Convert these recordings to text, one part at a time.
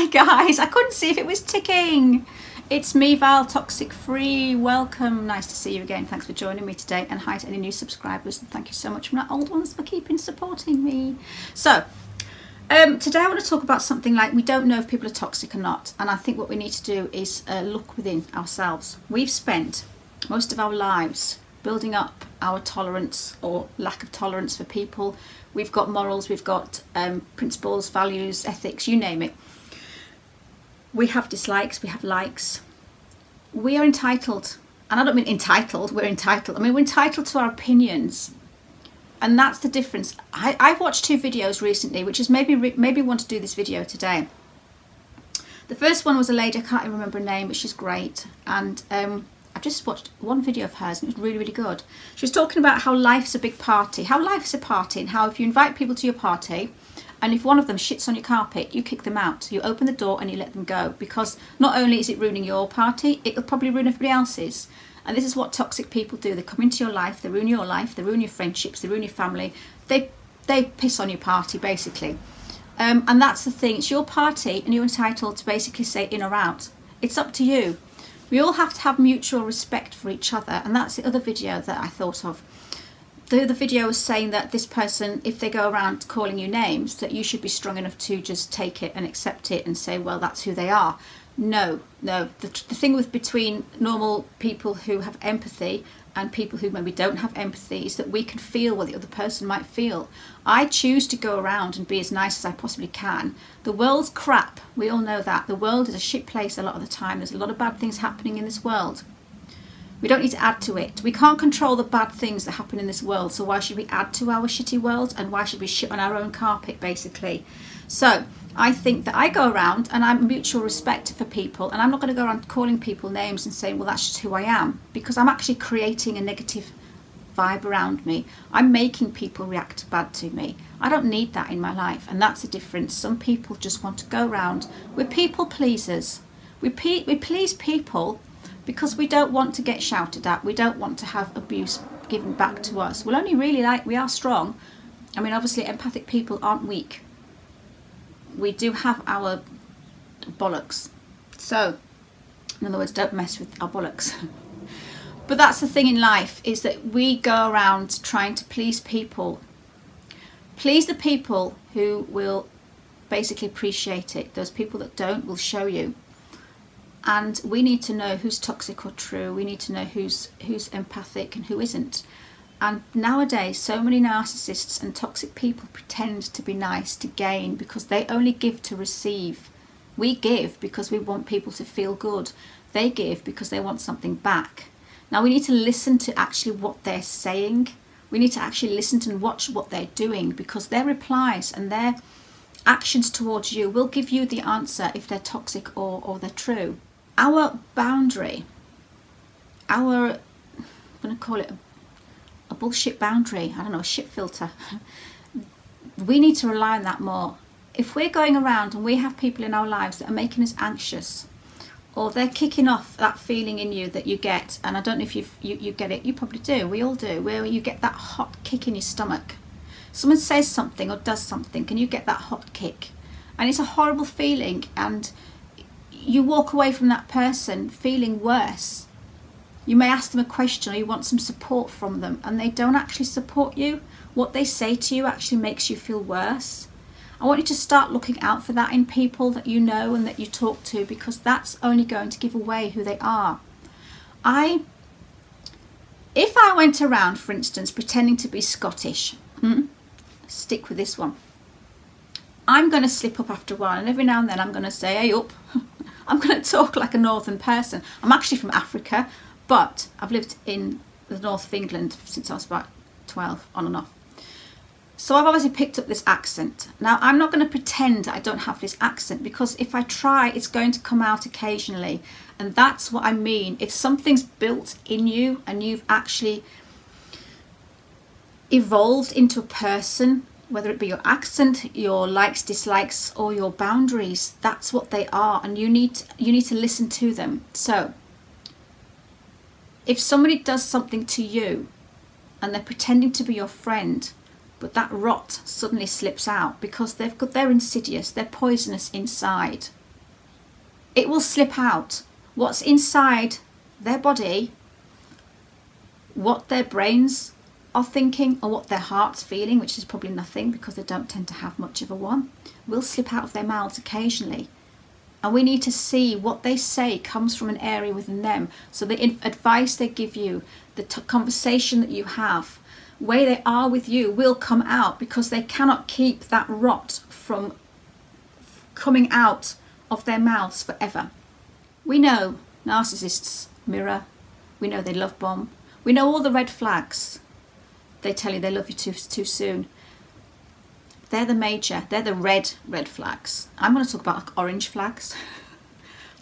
Hi guys, I couldn't see if it was ticking. It's me, Val, Toxic Free. Welcome, nice to see you again. Thanks for joining me today, and hi to any new subscribers, and thank you so much from our old ones for supporting me. So today I want to talk about something like we don't know if people are toxic or not, and I think what we need to do is look within ourselves. We've spent most of our lives building up our tolerance or lack of tolerance for people. We've got morals, we've got principles, values, ethics, you name it. We have dislikes, we have likes. We are entitled, and I don't mean entitled, we're entitled. I mean, we're entitled to our opinions. And that's the difference. I've watched two videos recently, which is maybe want to do this video today. The first one was a lady, I can't even remember her name, but she's great. And I just watched one video of hers and it was really, really good. She was talking about how life's a big party, how life's a party, and how if you invite people to your party, and if one of them shits on your carpet, you kick them out. You open the door and you let them go, because not only is it ruining your party, it'll probably ruin everybody else's. And this is what toxic people do. They come into your life, they ruin your life, they ruin your friendships, they ruin your family. They piss on your party, basically. And that's the thing. It's your party and you're entitled to basically say in or out. It's up to you. We all have to have mutual respect for each other, and that's the other video that I thought of. The other video was saying that this person, if they go around calling you names, that you should be strong enough to just take it and accept it and say, well, that's who they are. No. The thing between normal people who have empathy and people who maybe don't have empathy is that we can feel what the other person might feel. I choose to go around and be as nice as I possibly can. The world's crap. We all know that. The world is a shit place a lot of the time. There's a lot of bad things happening in this world. We don't need to add to it. We can't control the bad things that happen in this world, so why should we add to our shitty world, and why should we shit on our own carpet, basically? So I think that I go around and I'm mutual respect for people, and I'm not going to go around calling people names and saying, well, that's just who I am, because I'm actually creating a negative vibe around me. I'm making people react bad to me. I don't need that in my life, and that's the difference. Some people just want to go around. We're people pleasers. We please people because we don't want to get shouted at. We don't want to have abuse given back to us. We'll only really we are strong. I mean, obviously empathic people aren't weak. We do have our bollocks. So, in other words, don't mess with our bollocks. But that's the thing in life, is that we go around trying to please people. Please the people who will basically appreciate it. Those people that don't will show you. And we need to know who's toxic or true. We need to know who's empathic and who isn't. And nowadays, so many narcissists and toxic people pretend to be nice to gain, because they only give to receive. We give because we want people to feel good. They give because they want something back. Now we need to listen to actually what they're saying. We need to actually listen to and watch what they're doing, because their replies and their actions towards you will give you the answer if they're toxic or they're true. Our boundary, I'm going to call it a bullshit boundary, I don't know, a shit filter. We need to rely on that more. If we're going around and we have people in our lives that are making us anxious, or they're kicking off that feeling in you that you get, and I don't know if you get it, you probably do, we all do, where you get that hot kick in your stomach. Someone says something or does something and you get that hot kick, and it's a horrible feeling, and you walk away from that person feeling worse. You may ask them a question or you want some support from them, and they don't actually support you. What they say to you actually makes you feel worse. I want you to start looking out for that in people that you know and that you talk to, because that's only going to give away who they are. If I went around, for instance, pretending to be Scottish, stick with this one, I'm going to slip up after a while, and every now and then I'm going to say, hey up. I'm going to talk like a northern person. I'm actually from Africa, but I've lived in the north of England since I was about 12, on and off. So I've obviously picked up this accent. Now, I'm not going to pretend I don't have this accent, because if I try, it's going to come out occasionally. And that's what I mean. If something's built in you and you've actually evolved into a person, whether it be your accent, your likes, dislikes, or your boundaries, that's what they are, and you need to listen to them. So if somebody does something to you and they're pretending to be your friend, but that rot suddenly slips out because they're insidious, they're poisonous inside, it will slip out. What's inside their body, what their brains are thinking, or what their heart's feeling, which is probably nothing because they don't tend to have much of a one, will slip out of their mouths occasionally. And we need to see what they say comes from an area within them. So the advice they give you, the conversation that you have, where they are with you will come out, because they cannot keep that rot from coming out of their mouths forever. We know narcissists mirror. We know they love bomb. We know all the red flags. They tell you they love you too soon. They're the major, they're the red flags. I'm going to talk about like orange flags,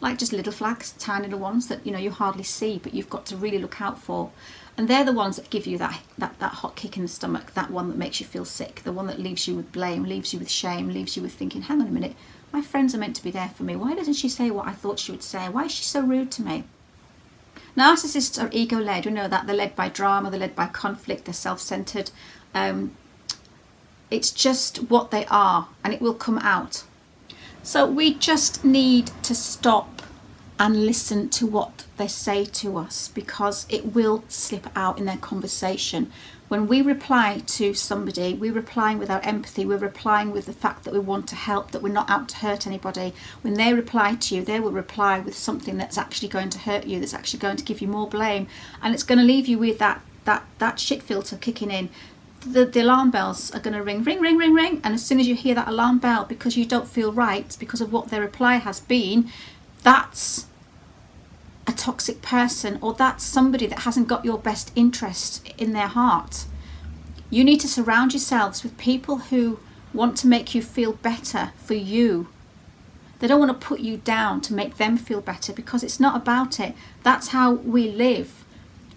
like just little flags, tiny little ones that you hardly see, but you've got to really look out for. And they're the ones that give you that hot kick in the stomach, that one that makes you feel sick, the one that leaves you with blame, leaves you with shame, leaves you with thinking, hang on a minute, my friends are meant to be there for me. Why doesn't she say what I thought she would say? Why is she so rude to me? Narcissists are ego-led. We know that. They're led by drama, they're led by conflict, they're self-centered. It's just what they are, and it will come out. So we just need to stop and listen to what they say to us, because it will slip out in their conversation. When we reply to somebody, we're replying with our empathy, we're replying with the fact that we want to help, that we're not out to hurt anybody. When they reply to you, they will reply with something that's actually going to hurt you, that's actually going to give you more blame, and it's going to leave you with that shit filter kicking in. The alarm bells are going to ring, ring, ring, ring, ring, and as soon as you hear that alarm bell, because you don't feel right, because of what their reply has been, that's a toxic person, or that's somebody that hasn't got your best interest in their heart. You need to surround yourselves with people who want to make you feel better for you. They don't want to put you down to make them feel better, because it's not about it. That's how we live.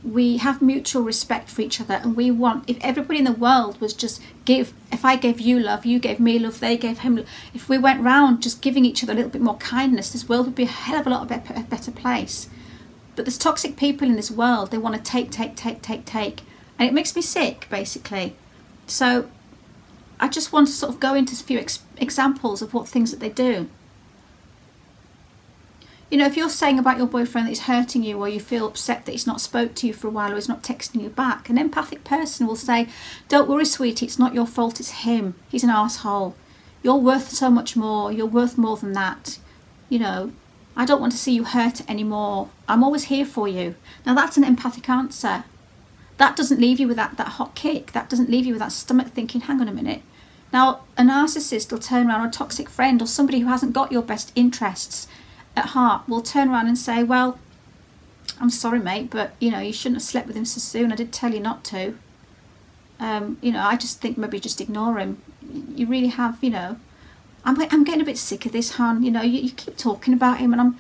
We have mutual respect for each other, and we want, if everybody in the world was just if I gave you love, you gave me love, they gave him love, if we went round just giving each other a little bit more kindness, this world would be a hell of a lot of a better place. But there's toxic people in this world. They want to take, and it makes me sick, basically. So I just want to sort of go into a few examples of what things that they do. If you're saying about your boyfriend that he's hurting you, or you feel upset that he's not spoke to you for a while, or he's not texting you back, an empathic person will say, don't worry, sweetie, it's not your fault, it's him. He's an asshole. You're worth so much more. You're worth more than that. I don't want to see you hurt anymore. I'm always here for you. Now that's an empathic answer. That doesn't leave you with that hot kick. That doesn't leave you with that stomach thinking, hang on a minute. Now a narcissist will turn around, or a toxic friend, or somebody who hasn't got your best interests at heart will turn around and say, well, I'm sorry mate, but you shouldn't have slept with him so soon. I did tell you not to. I just think maybe just ignore him. You really have, I'm getting a bit sick of this, hon. You keep talking about him, and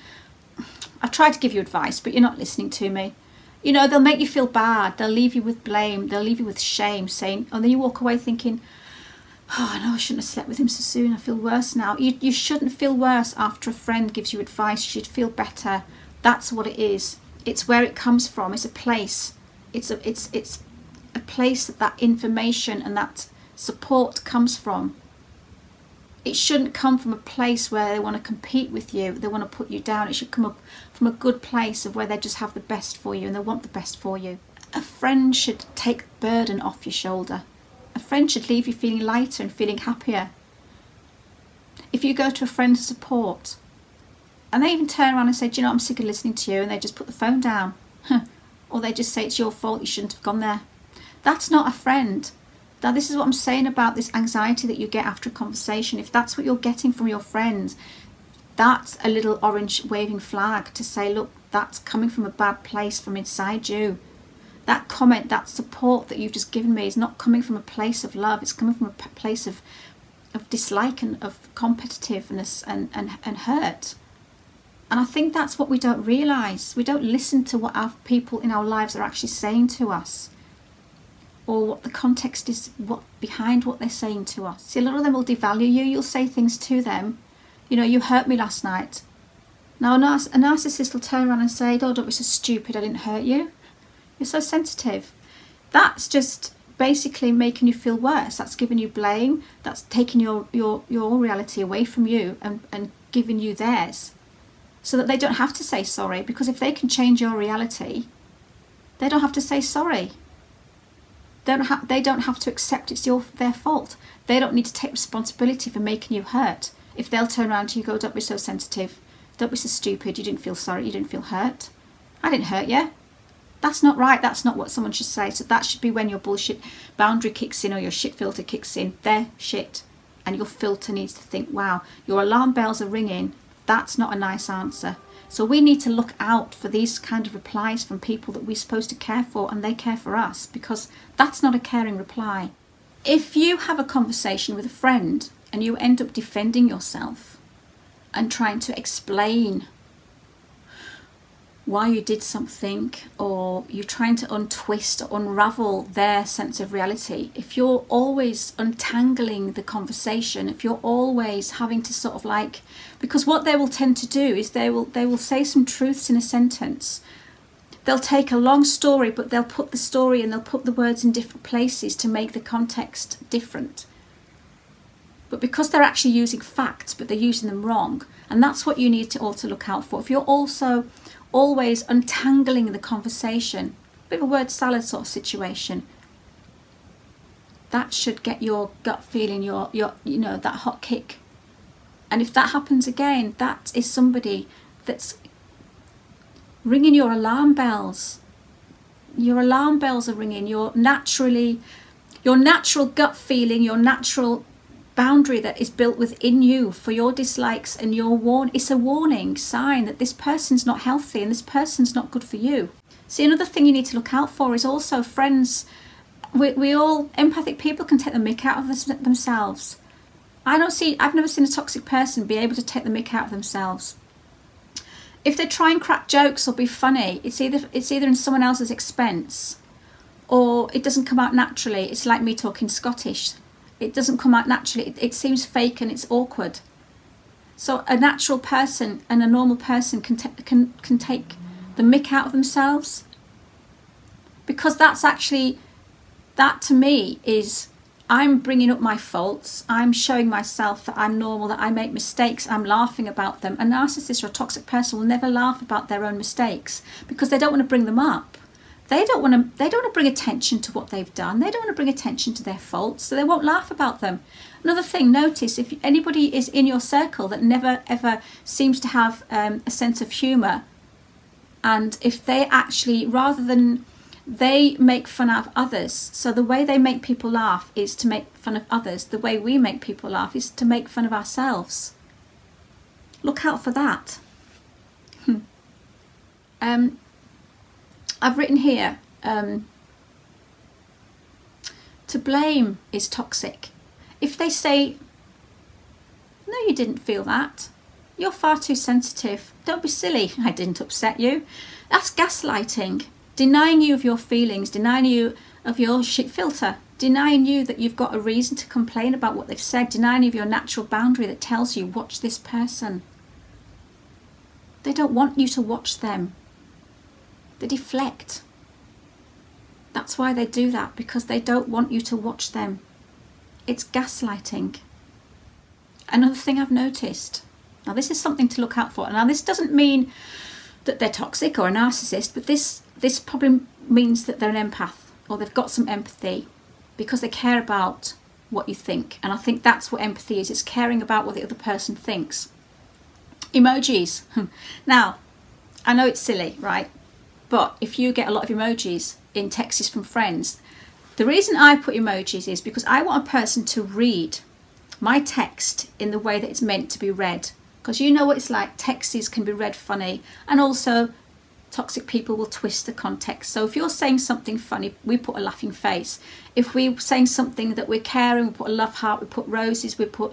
I've tried to give you advice, but you're not listening to me. They'll make you feel bad. They'll leave you with blame. They'll leave you with shame, saying, and then you walk away thinking, oh, I know I shouldn't have slept with him so soon. I feel worse now. You shouldn't feel worse after a friend gives you advice. You should feel better. That's what it is. It's where it comes from. It's a place. It's a place that information and that support comes from. It shouldn't come from a place where they want to compete with you. They want to put you down. It should come up from a good place of where they just have the best for you and they want the best for you. A friend should take the burden off your shoulder. A friend should leave you feeling lighter and feeling happier. If you go to a friend for support and they even turn around and say, do you know, I'm sick of listening to you, and they just put the phone down, or they just say it's your fault, you shouldn't have gone there. That's not a friend. Now this is what I'm saying about this anxiety that you get after a conversation. If that's what you're getting from your friends, that's a little orange waving flag to say, look, that's coming from a bad place from inside you. That comment, that support that you've just given me is not coming from a place of love. It's coming from a place of dislike and of competitiveness and hurt. And I think that's what we don't realise. We don't listen to what our people in our lives are actually saying to us, or what the context is behind what they're saying to us. See, a lot of them will devalue you. You'll say things to them. You know, you hurt me last night. Now a narcissist will turn around and say, oh, don't be so stupid, I didn't hurt you. You're so sensitive. That's just basically making you feel worse. That's giving you blame. That's taking your reality away from you and giving you theirs. so that they don't have to say sorry, because if they can change your reality, they don't have to say sorry. They don't have to accept it's their fault. They don't need to take responsibility for making you hurt. If they'll turn around to you and go, don't be so sensitive, don't be so stupid, you didn't feel sorry, you didn't feel hurt. I didn't hurt you. That's not right. That's not what someone should say. So that should be when your bullshit boundary kicks in, or your shit filter kicks in. They're shit. And your filter needs to think, wow, your alarm bells are ringing. That's not a nice answer. So we need to look out for these kind of replies from people that we're supposed to care for, and they care for us, because that's not a caring reply. If you have a conversation with a friend and you end up defending yourself and trying to explain why you did something, or you're trying to untwist or unravel their sense of reality, if you're always untangling the conversation, if you're always having to sort of like, because what they will tend to do is they will say some truths in a sentence. They'll take a long story, but they'll put the story and they'll put the words in different places to make the context different. But because they're actually using facts, but they're using them wrong, and that's what you need to also look out for. If you're also always untangling the conversation, a bit of a word salad sort of situation, that should get your gut feeling, your you know, that hot kick. And if that happens again, that is somebody that's ringing your alarm bells. Your alarm bells are ringing. Your natural gut feeling, your natural boundary that is built within you for your dislikes and your it's a warning sign that this person's not healthy and this person's not good for you. See, another thing you need to look out for is also friends. We all, empathic people, can take the mick out of themselves. I've never seen a toxic person be able to take the mick out of themselves. If they try and crack jokes or be funny, it's either in someone else's expense, or it doesn't come out naturally. It's like me talking Scottish. It doesn't come out naturally. It seems fake and it's awkward. So a natural person and a normal person can take the mick out of themselves, because that's actually, that to me is, I'm bringing up my faults. I'm showing myself that I'm normal, that I make mistakes. I'm laughing about them. A narcissist or a toxic person will never laugh about their own mistakes, because they don't want to bring them up. They don't want to bring attention to what they've done. They don't want to bring attention to their faults, so they won't laugh about them. Another thing, notice if anybody is in your circle that never ever seems to have a sense of humour, and if they actually, rather than they make fun of others, so the way they make people laugh is to make fun of others, the way we make people laugh is to make fun of ourselves. Look out for that. I've written here, to blame is toxic. If they say, no, you didn't feel that, you're far too sensitive, don't be silly, I didn't upset you, that's gaslighting. Denying you of your feelings, denying you of your shit filter, denying you that you've got a reason to complain about what they've said, denying you of your natural boundary that tells you, watch this person. They don't want you to watch them. They deflect. That's why they do that, because they don't want you to watch them. It's gaslighting. Another thing I've noticed, now this is something to look out for. Now this doesn't mean that they're toxic or a narcissist, but this probably means that they're an empath, or they've got some empathy, because they care about what you think. And I think that's what empathy is. It's caring about what the other person thinks. Emojis. Now, I know it's silly, right? But if you get a lot of emojis in texts from friends, the reason I put emojis is because I want a person to read my text in the way that it's meant to be read. Because you know what it's like, texts can be read funny, and also toxic people will twist the context. So if you're saying something funny, we put a laughing face. If we're saying something that we're caring, we put a love heart, we put roses, we put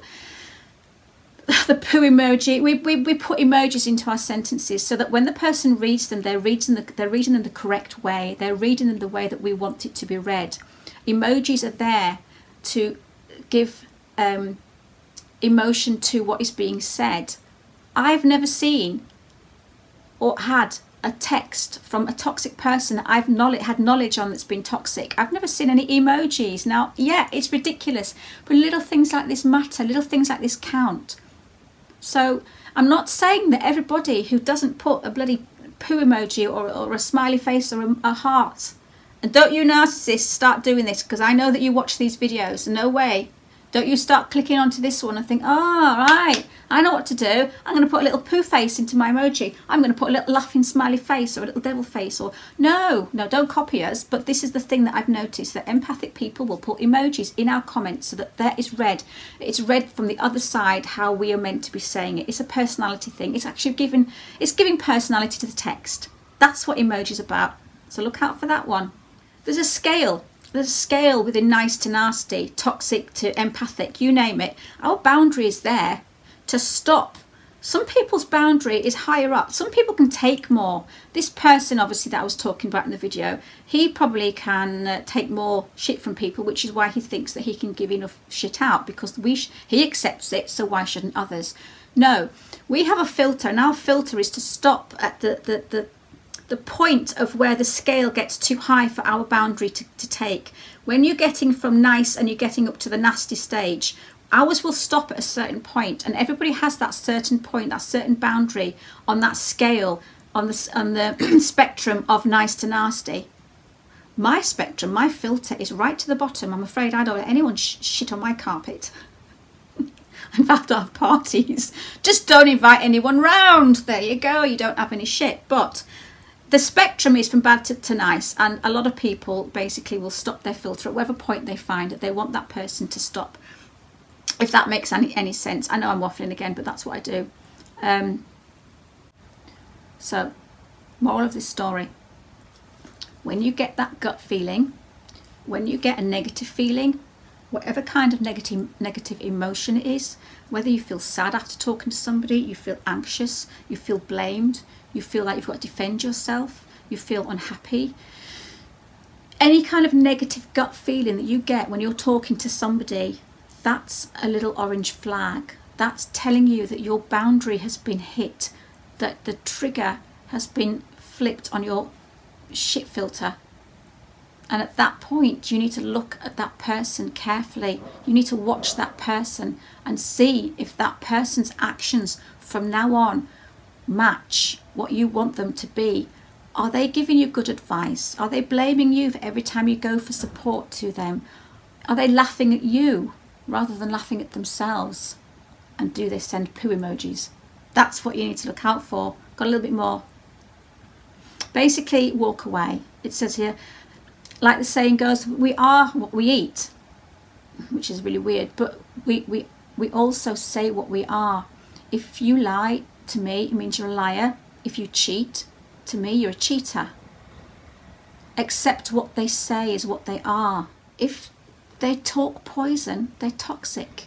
the poo emoji. We put emojis into our sentences so that when the person reads them, they're reading them the correct way. They're reading them the way that we want it to be read. Emojis are there to give emotion to what is being said. I've never seen or had a text from a toxic person that I've had knowledge on that's been toxic. I've never seen any emojis. Now, yeah, it's ridiculous, but little things like this matter. Little things like this count. So, I'm not saying that everybody who doesn't put a bloody poo emoji or a smiley face or a heart, and don't you narcissists start doing this, because I know that you watch these videos. No way. Don't you start clicking onto this one and think, oh, right, I know what to do. I'm going to put a little poo face into my emoji. I'm going to put a little laughing smiley face or a little devil face. Or no, don't copy us. But this is the thing that I've noticed, that empathic people will put emojis in our comments so that there is read. It's read from the other side how we are meant to be saying it. It's a personality thing. It's actually giving personality to the text. That's what emoji is about. So look out for that one. There's a scale. There's a scale within nice to nasty, toxic to empathic, you name it. Our boundary is there to stop. Some people's boundary is higher up. Some people can take more. This person, obviously, that I was talking about in the video, he probably can take more shit from people, which is why he thinks that he can give enough shit out, because he accepts it, so why shouldn't others? No, we have a filter, and our filter is to stop at the point of where the scale gets too high for our boundary to take. When you're getting from nice and you're getting up to the nasty stage, ours will stop at a certain point, and everybody has that certain point, that certain boundary on that scale, on the spectrum of nice to nasty. My spectrum, my filter is right to the bottom. I'm afraid I don't let anyone shit on my carpet. In fact, I have parties. Just don't invite anyone round. There you go. You don't have any shit. But the spectrum is from bad to nice, and a lot of people basically will stop their filter at whatever point they find that they want that person to stop. If that makes any sense. I know I'm waffling again, but that's what I do. So, moral of this story. When you get that gut feeling, when you get a negative feeling, whatever kind of negative emotion it is, whether you feel sad after talking to somebody, you feel anxious, you feel blamed, you feel like you've got to defend yourself, you feel unhappy, any kind of negative gut feeling that you get when you're talking to somebody, that's a little orange flag. That's telling you that your boundary has been hit, that the trigger has been flipped on your shit filter. And at that point, you need to look at that person carefully. You need to watch that person and see if that person's actions from now on match what you want them to be. Are they giving you good advice? Are they blaming you for every time you go for support to them? Are they laughing at you rather than laughing at themselves? And do they send poo emojis? That's what you need to look out for. Got a little bit more. Basically, walk away. It says here, like the saying goes, we are what we eat, which is really weird, but we also say what we are. If you lie to me, it means you're a liar. If you cheat, to me, you're a cheater. Accept what they say is what they are. If they talk poison, they're toxic.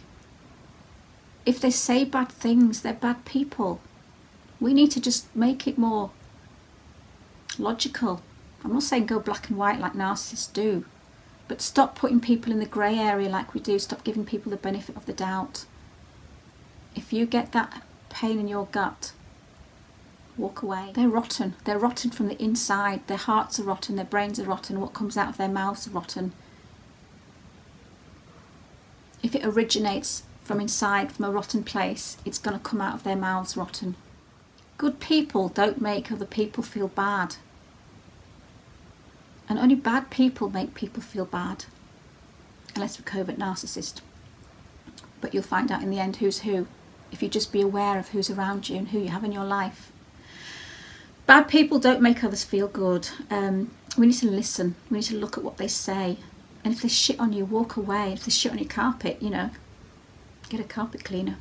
If they say bad things, they're bad people. We need to just make it more logical. I'm not saying go black and white like narcissists do, but stop putting people in the grey area like we do. Stop giving people the benefit of the doubt. If you get that pain in your gut, walk away. They're rotten. They're rotten from the inside. Their hearts are rotten, their brains are rotten, what comes out of their mouths are rotten. If it originates from inside, from a rotten place, it's going to come out of their mouths rotten. Good people don't make other people feel bad. And only bad people make people feel bad. Unless you're a covert narcissist. But you'll find out in the end who's who, if you just be aware of who's around you and who you have in your life. Bad people don't make others feel good. We need to listen. We need to look at what they say. And if they shit on you, walk away. If they shit on your carpet, you know, get a carpet cleaner.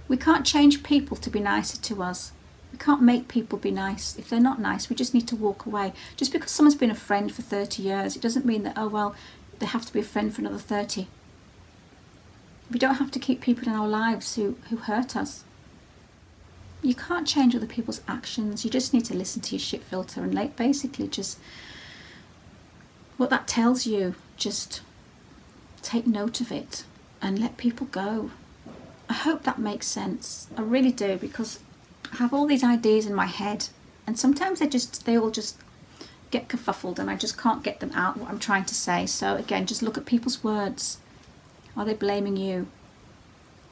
We can't change people to be nicer to us. We can't make people be nice. If they're not nice, we just need to walk away. Just because someone's been a friend for 30 years, it doesn't mean that, oh well, they have to be a friend for another 30. We don't have to keep people in our lives who hurt us. You can't change other people's actions. You just need to listen to your shit filter and basically just what that tells you, just take note of it and let people go. I hope that makes sense. I really do, because I have all these ideas in my head and sometimes they all just get kerfuffled and I just can't get them out, what I'm trying to say. So again, just look at people's words. Are they blaming you?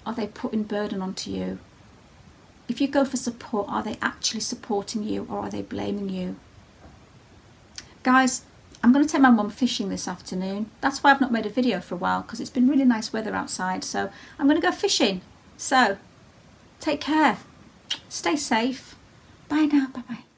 Are they putting burden onto you? if you go for support, are they actually supporting you or are they blaming you? Guys, I'm going to take my mum fishing this afternoon. That's why I've not made a video for a while, because it's been really nice weather outside. So I'm going to go fishing. So take care. Stay safe. Bye now. Bye-bye.